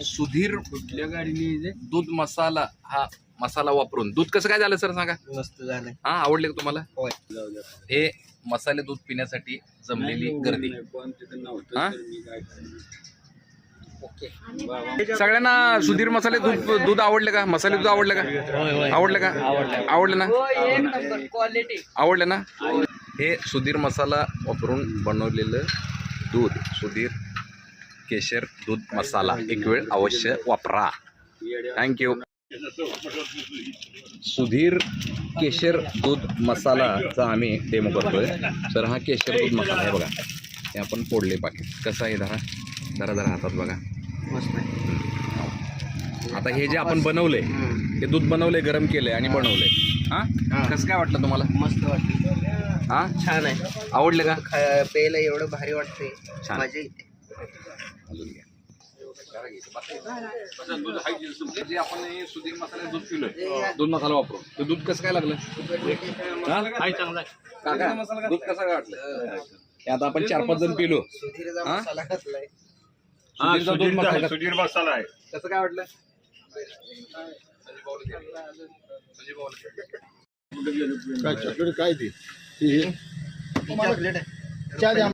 सुधीर कुठल्या गाडीने दूध मसाला हा मसाला वापरून दूध कसं काय झालं सर सांगा. मस्त झालंय. हा आवडले का तुम्हाला. होय. हे मसाले दूध पिण्यासाठी जमलेली गर्दी. हा ओके. सगळ्यांना सुधीर मसाले दूध आवडले का. मसाले दूध आवडलं का. आवडलं का. आवडलं ना. आवडलं ना. हे सुधीर मसाला वापरून बनवलेलं दूध सुधीर केशर दूध मसाला एक वेळ अवश्य वापरा. थँक्यू. सुधीर केशर दूध मसालाचा आम्ही डेमो करतोय. तर हा केशर दूध मसाला आहे बघा. हे आपण फोडले पाकिट कसं आहे. जरा जरा हातात बघा. मस्त आहे. आता हे जे आपण बनवलंय हे दूध बनवलंय गरम केलंय आणि बनवलंय. हा कसं काय वाटलं तुम्हाला. मस्त वाटतं. हा छान आहे. आवडलं का. प्यायला एवढं भारी वाटतंय. छान. मजा येते. अजून घ्या. जे आपण हे सुधीर मसाले दूध पिलोय दूध मसाला वापरून ते दूध कसं काय लागलं. काका दूध कसं काय वाटलं. हे आता आपण 4-5 जण पिलो. सुधीरचा मसाला घातलाय. सुधीरचा दूध मसाला सुधीर मसाला आहे. कसं काय वाटलं. काय चॉकलेट काय ती चॉकलेट आहे. चहा द्या.